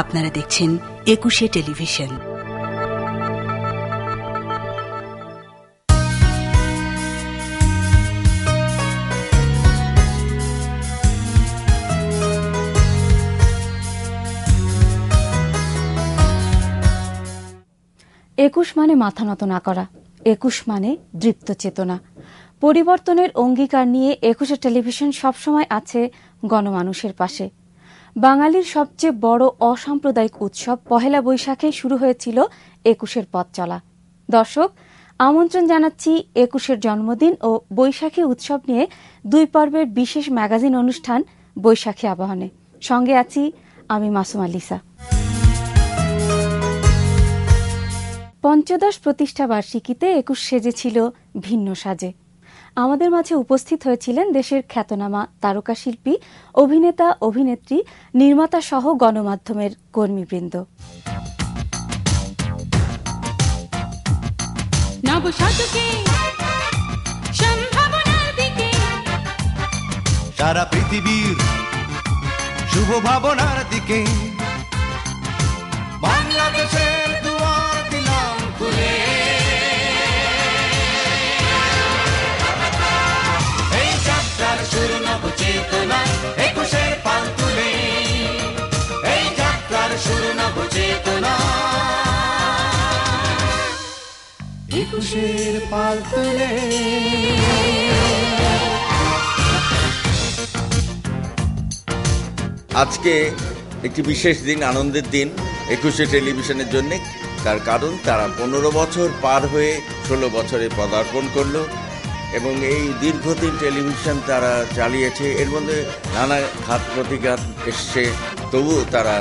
আপনারা দেখছেন একুশে টেলিভিশন। একুশ মানে মাথা নত না করা, একুশ মানে দৃপ্ত চেতনা। পরিবর্তনের অঙ্গীকার নিয়ে একুশে টেলিভিশন সবসময় আছে গণমানুষের পাশে। বাঙালির সবচেয়ে বড় অসাম্প্রদায়িক উৎসব পহেলা বৈশাখে শুরু হয়েছিল একুশের পথ চলা। দর্শক, আমন্ত্রণ জানাচ্ছি একুশের জন্মদিন ও বৈশাখী উৎসব নিয়ে 2 পর্বের বিশেষ ম্যাগাজিন অনুষ্ঠান বৈশাখী আবাহনে। সঙ্গে আছি আমি মাসুমা লিসা। পঞ্চদশ প্রতিষ্ঠা বার্ষিকীতে একুশ সেজেছিল ভিন্ন সাজে। আমাদের মাঝে উপস্থিত হয়েছিলেন দেশের খ্যাতনামা তারকা শিল্পী, অভিনেতা, অভিনেত্রী, নির্মাতা সহ গণমাধ্যমের কর্মীবৃন্দ। সারা পৃথিবীর শুভ ভাবনার দিকে বাংলাদেশের দুয়ার দিলাম খুলে। এই যাত্রার শুরু নব চেতনা, একুশের পাল তুলে। এই যাত্রার শুরু নব চেতনা, একুশের পাল তুলে। আজকে একটি বিশেষ দিন, আনন্দের দিন একুশে টেলিভিশনের জন্য। তার কারণ তারা 15 বছর পার হয়ে 16 বছরে পদার্পণ করলো এবং এই দীর্ঘদিন টেলিভিশন তারা চালিয়েছে। এর মধ্যে নানা ঘাত প্রতিঘাত এসছে, তবুও তারা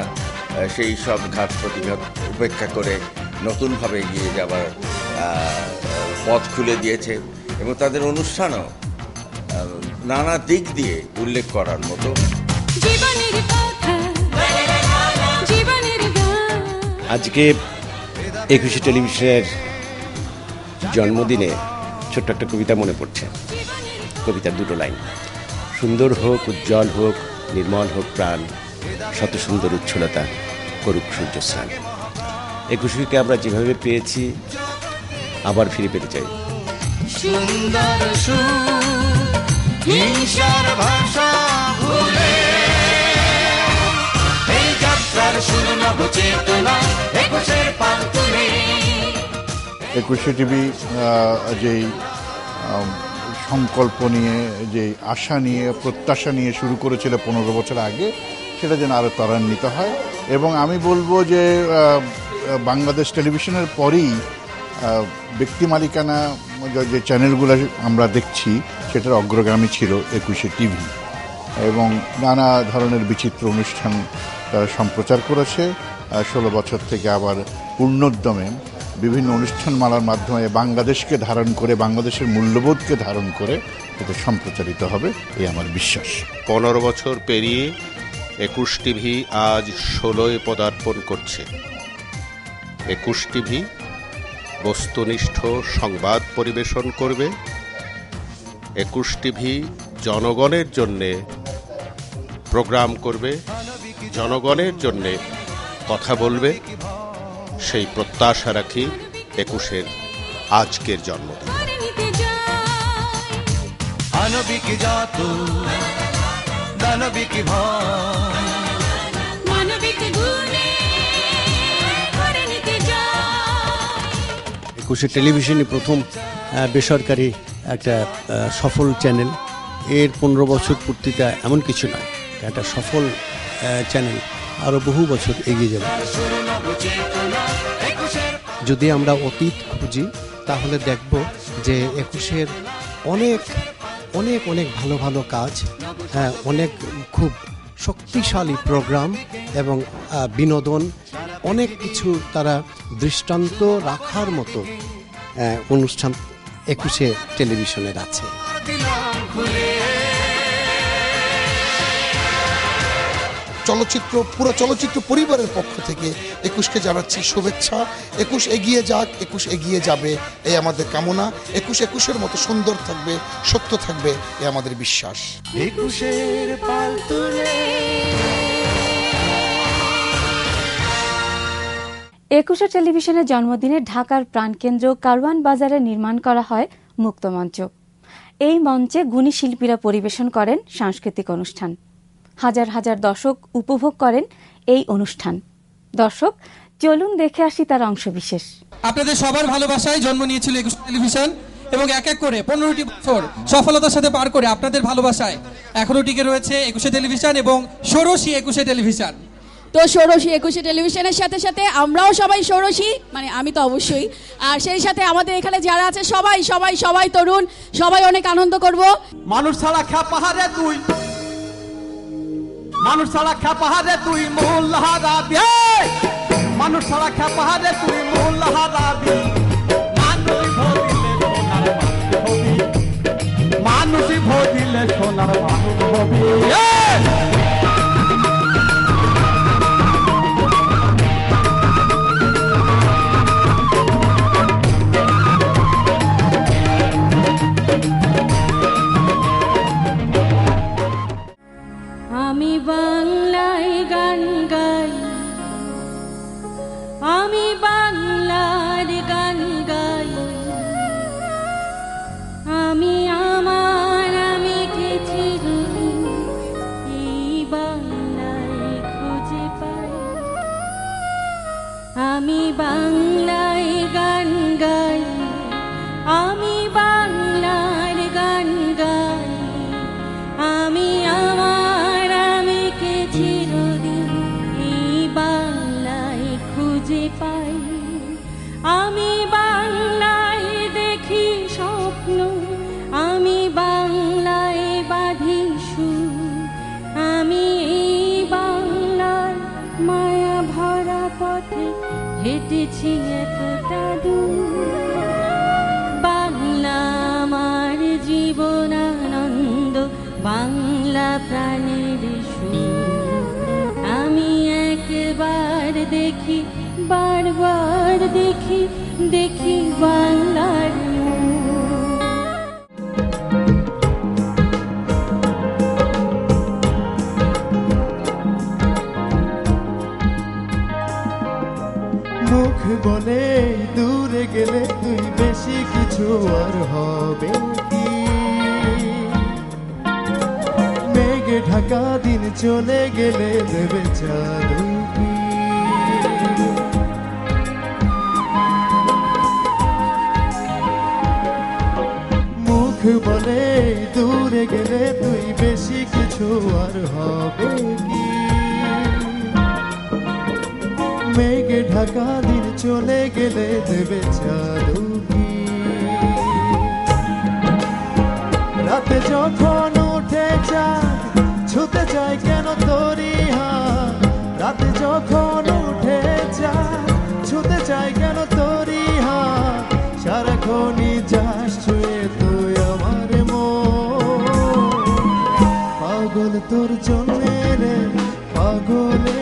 সেই সব ঘাত প্রতিঘাত উপেক্ষা করে নতুনভাবে এগিয়ে যাবার পথ খুলে দিয়েছে এবং তাদের অনুষ্ঠানও নানা দিক দিয়ে উল্লেখ করার মতো। আজকে একুশে টেলিভিশনের জন্মদিনে ছোট্ট একটা কবিতা মনে পড়ছে। কবিতার 2 লাইন: সুন্দর হোক, উজ্জ্বল হোক, নির্মল হোক প্রাণ, শত সুন্দর উচ্ছলতা করুক সূর্য স্নান। একুশকে আমরা যেভাবে পেয়েছি আবার ফিরে পেতে চাই। সুন্দর হিংসার ভাষা ভুলে এই যাত্রার শুরু নব চেতনা, একুশের পাল তুলে। একুশে টিভি যেই সংকল্প নিয়ে, যে আশা নিয়ে, প্রত্যাশা নিয়ে শুরু করেছিল 15 বছর আগে, সেটা যেন আরও ত্বরান্বিত হয়। এবং আমি বলবো যে বাংলাদেশ টেলিভিশনের পরেই ব্যক্তি মালিকানা যে চ্যানেলগুলো আমরা দেখছি সেটার অগ্রগামী ছিল একুশে টিভি এবং নানা ধরনের বিচিত্র অনুষ্ঠান তারা সম্প্রচার করেছে। 16 বছর থেকে আবার পূর্ণোদ্যমে বিভিন্ন অনুষ্ঠানমালার মাধ্যমে বাংলাদেশকে ধারণ করে, বাংলাদেশের মূল্যবোধকে ধারণ করে এটা সম্প্রচারিত হবে, এই আমার বিশ্বাস। 15 বছর পেরিয়ে একুশ টিভি আজ 16-এ পদার্পণ করছে। একুশ টিভি বস্তুনিষ্ঠ সংবাদ পরিবেশন করবে। একুশ টিভি জনগণের জন্যে প্রোগ্রাম করবে, জনগণের জন্যে কথা বলবে। সেই প্রত্যাশা রাখি একুশের আজকের জন্মদিন। মানবিক জাত, দানবিক ভয়, মানবিক গুণে করে নিতে যায়। একুশে টেলিভিশনই প্রথম বেসরকারি একটা সফল চ্যানেল। এর 15 বছর পূর্তিটা এমন কিছু নয়, একটা সফল চ্যানেল আরও বহু বছর এগিয়ে যাবে। যদি আমরা অতীত খুঁজি তাহলে দেখব যে একুশের অনেক অনেক অনেক ভালো ভালো কাজ, অনেক খুব শক্তিশালী প্রোগ্রাম এবং বিনোদন, অনেক কিছু তারা দৃষ্টান্ত রাখার মতো অনুষ্ঠান একুশে টেলিভিশনের আছে। পুরো চলচ্চিত্র পরিবারের পক্ষ থেকে একুশকে জানাচ্ছি শুভেচ্ছা। একুশ এগিয়ে যাক, একুশ এগিয়ে যাবে, এই আমাদের কামনা। একুশ একুশের মতো সুন্দর থাকবে, সত্য থাকবে, এই আমাদের বিশ্বাস। একুশের পাল তুলে একুশে টেলিভিশনের জন্মদিনে ঢাকার প্রাণকেন্দ্র কারওয়ান বাজারে নির্মাণ করা হয় মুক্তমঞ্চ। এই মঞ্চে গুণী শিল্পীরা পরিবেশন করেন সাংস্কৃতিক অনুষ্ঠান। হাজার হাজার দর্শক উপভোগ করেন এই অনুষ্ঠান। দর্শক, চলুন দেখে আসি তার অংশবিশেষ। আপনাদের সবার ভালোবাসায় জন্ম নিয়েছিল একুশে টেলিভিশন এবং এক এক করে 15টি বছর সফলতার সাথে পার করে আপনাদের ভালোবাসায় এখনো টিকে রয়েছে একুশে টেলিভিশন এবং ষোড়শী একুশে টেলিভিশন। তো ষোড়শী একুশে টেলিভিশনের সাথে সাথে আমরাও সবাই ষোড়শী, মানে আমি তো অবশ্যই, আর সেই সাথে আমাদের এখানে যারা আছে সবাই সবাই সবাই তরুণ, সবাই অনেক আনন্দ করব। মানুষ ছাড়া খা পাহাড়ে তুই, মানুষ ছাড়া খা পাহাড়ে তুই মূল হারাবি, মানুষ ছাড়া খা পাহাড়ে তুই মূল হারাবি, মানুষই ভোট দিলে সোনার মানুষ হবি। আমি বাংলায় গান গাই, আমি বাংলার গান গাই, আমি আমার আমি গেছি এই বাংলায় খুঁজে পাই, আমি বাংলায় গান গাই, আমি বাংলার গান গাই, আমি আমার আমি কে চিরদিন এই বাংলায় খুঁজে পাই, আমি বাংলায় দেখি স্বপ্ন, আমি বাংলায় বাঁধি সুর, আমি এই বাংলার মায়া ভরা পথে হেঁটেছি এতটা দূর, বাংলা আমার জীবন আনন্দ, বাংলা প্রাণের সুর, আমি একবার দেখি বারবার দেখি দেখি বাংলার মুখ বলে দূরে গেলে তুই বেশি কিছু আর হবে কি, মেঘে ঢাকা দিন চলে গেলে দেবে চাঁদ কি, মুখ বলে দূরে গেলে তুই বেশি কিছু আর হবে কি, মেঘে ঢাকা দিন চলে গেলে দেবে চাঁদ কি, রাতে যখন উঠে চাঁদ ছুতে চায় কেন তোরি হাত, রাতে যখন উঠে চাঁদ ছুতে চায় কেন তোরি হাত, সারাক্ষণই যাস ছুঁয়ে তুই আমার মন, পাগল তোর জন্যে রে পাগলে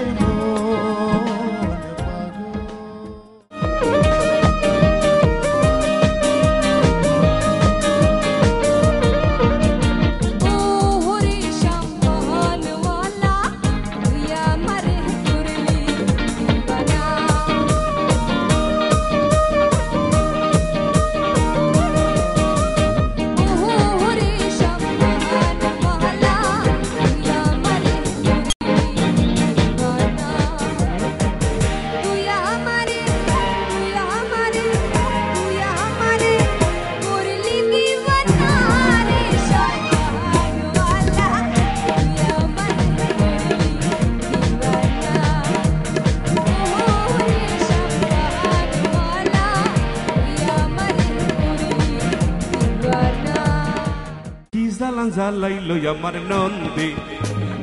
জ্বালাইলো আমার নন্দী,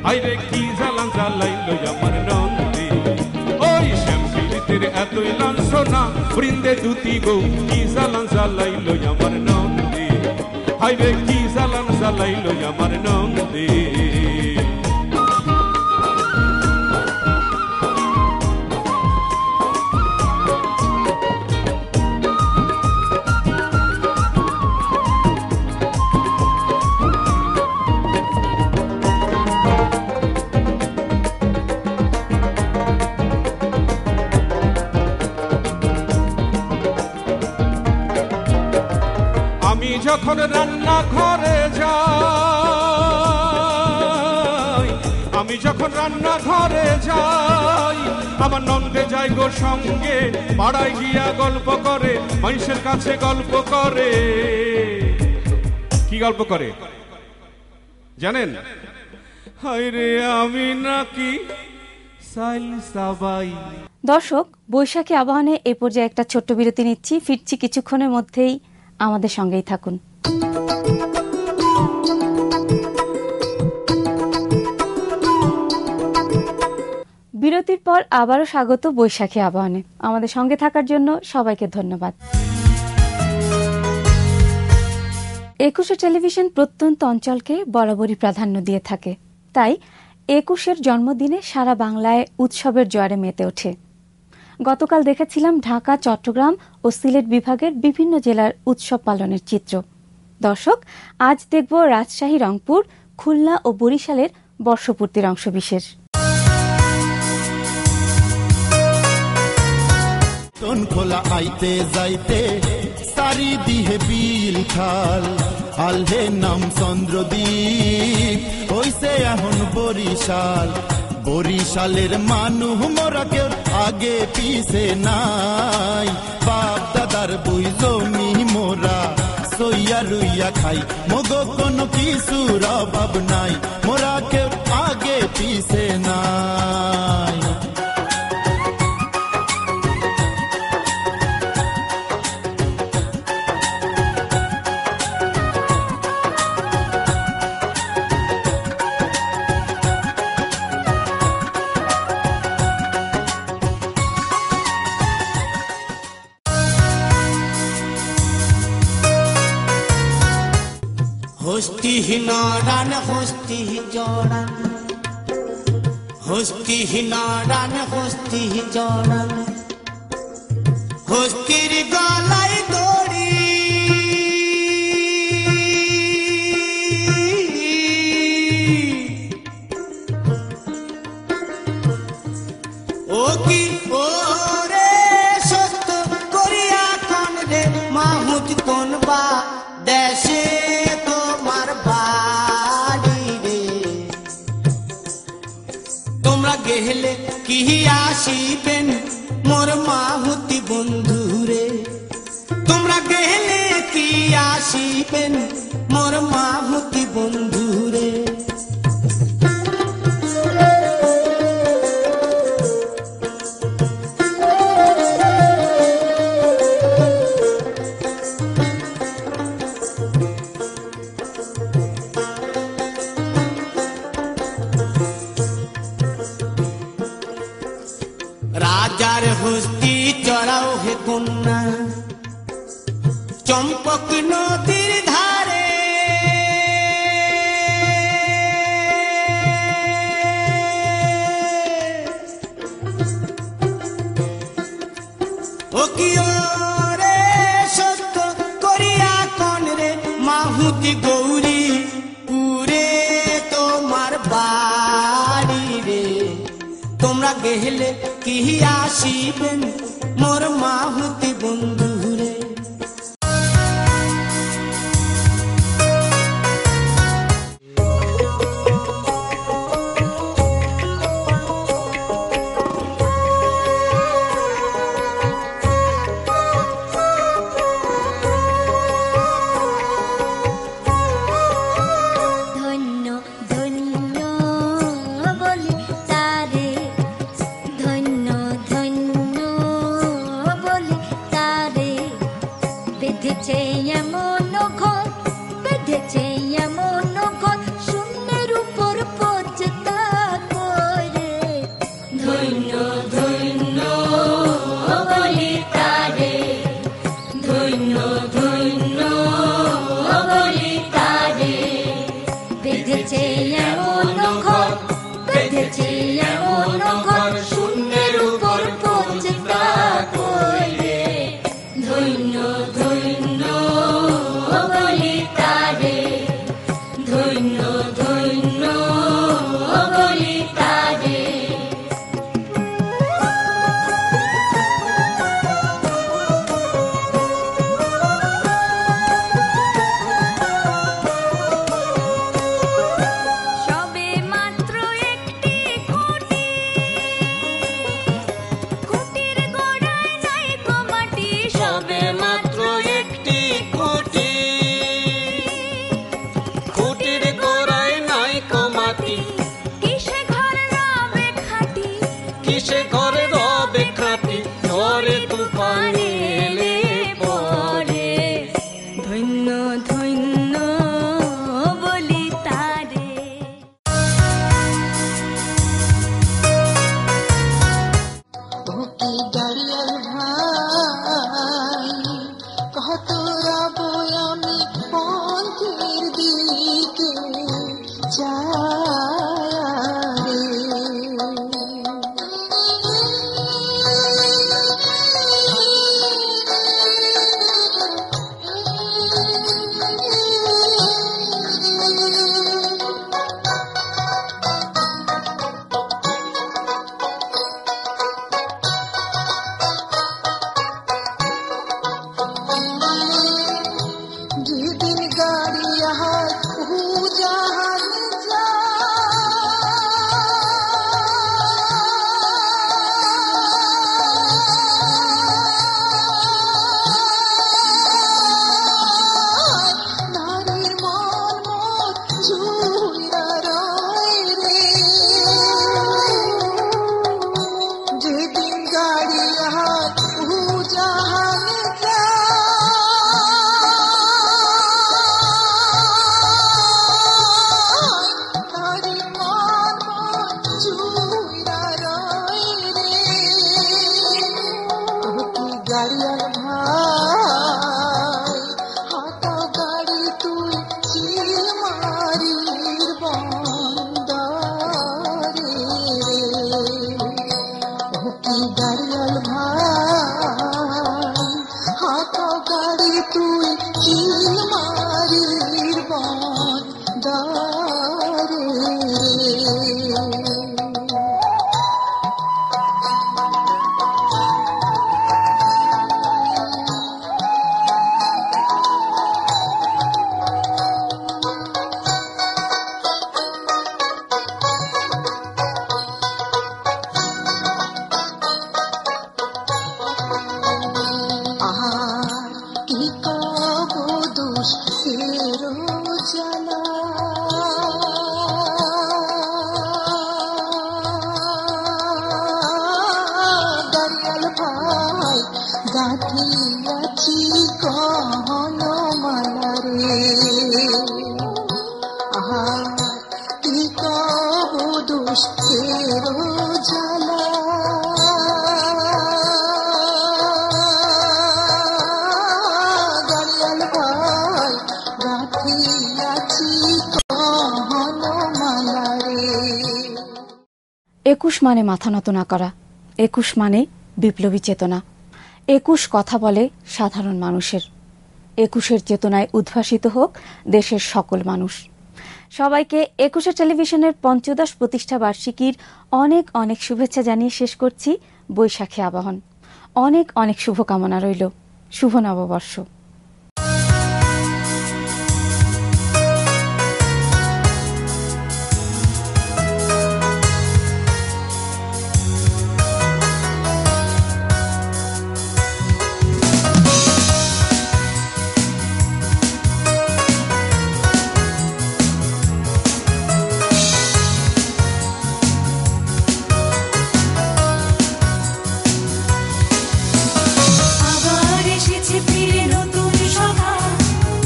আইরে কি জ্বালান জ্বালাইলো আমার নন্দী, ওই শ্যামপিরিতের এতই লাঞ্ছনা বৃন্দে দুতি গো, কি জ্বালান জ্বালাইলো আমার নন্দী, আইরে কি জ্বালান জ্বালাইলো আমার নন্দী। যখন রান্না ঘরে যাই, আমি যখন রান্না ঘরে যাই, আমার নন্দে যাই গো সঙ্গে, পাড়ায় গিয়া গল্প করে, মানুষের কাছে গল্প করে। কি গল্প করে জানেন? হায়রে আমি নাকি সাইল সাবাই। দর্শক, বৈশাখী আবাহনে এই পর্যায়ে একটা ছোট্ট বিরতি নিচ্ছি, ফিরছি কিছুক্ষণের মধ্যেই, আমাদের সঙ্গেই থাকুন। বিরতির পর আবারও স্বাগত বৈশাখী আবাহনে। আমাদের সঙ্গে থাকার জন্য সবাইকে ধন্যবাদ। ২১শে টেলিভিশন প্রত্যন্ত অঞ্চলকে বরাবরই প্রাধান্য দিয়ে থাকে, তাই ২১-এর জন্মদিনে সারা বাংলায় উৎসবের জোয়ারে মেতে ওঠে। গতকাল দেখেছিলাম ঢাকা, চট্টগ্রাম ও সিলেট বিভাগের বিভিন্ন জেলার উৎসব পালনের চিত্র। দর্শক, আজ দেখব রাজশাহী, রংপুর, খুলনা ও বরিশালের বর্ষপূর্তির অংশবিশেষ। খোলা আইতে যাইতে সারি দিহে বিল খাল, আলহে নাম চন্দ্রদ্বীপ হইছে এখন বরিশাল। বরিশালের মানুষ মোরা কেউ আগে পিছে নাই, বাপ দাদার বই জমি মোরা সইয়া রুইয়া খাই, মগো কোনো কিছুর অভাব নাই, মোরা কেউ আগে পিছে নাই। হস্তি নারায়ণ হস্তি জড়ান, হস্তি নারায়ণ হস্তি জড়ান, হস্তির গলায় দড়ি, ও কি ও রে সত্য করিয়া কোন রে মাহুত কোন বা দেশে গেলে কি আসিবেন মোর মাহুতি বন্ধুরে, তোমরা গেলে কি আসিবেন মোর মাহুতি বন্ধুরে। রাজার হস্তি চড়াও হে কন্যা, চম্পক নদীর ধারে, ও কি রে সত্য করিয়া কোন রে মাহুতি গৌরী পুরে তোমার বাড়ি রে, তোমরা গেলে কি আসিবেন মোর মাহুতি বন্ধুরে। ধন্য ধন্য বলি তারে পরে তুফানে এলে পরে ধন্য ধন্য বলি তারে। গাড়িয়াল ভাই কত রব আমি পথের দিকে যেদিন গাড়িয়া গাড়িয়াল ভাই হাত গাড়ি তুই চিলমারির বন্দরে কি গাড়িয়াল ভাই হাত গাড়ি তুই চিলমারির বন্দরে গাঁথিয়াছি গহন মালারে আহা কি কব দুষ্টের জ্বালা গাড়িয়াল ভাই গাঁথিয়াছি গহন মালারে। 21 মানে মাথা নত না করা, 21 মানে বিপ্লবী চেতনা। 21 কথা বলে সাধারণ মানুষের। 21-এর চেতনায় উদ্ভাসিত হোক দেশের সকল মানুষ। সবাইকে 21 টেলিভিশনের পঞ্চদশ প্রতিষ্ঠা বার্ষিকীর অনেক অনেক শুভেচ্ছা জানিয়ে শেষ করছি বৈশাখী আবাহন। অনেক অনেক শুভকামনা রইল। শুভ নববর্ষ।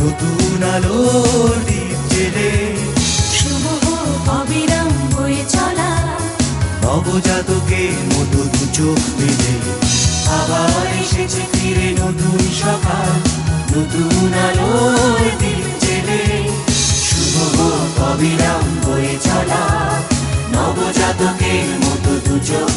নতুন আলোর দ্বীপ জেলে শুভ অবিরাম বয়ে চলা নবজাতকের মতো দু চোখ মেলে আবার এসেছে ফিরে নতুন সকাল নতুন আলোর দ্বীপ জেলে শুভ অবিরাম বয়ে চলা নবজাতকের মতো দু চোখ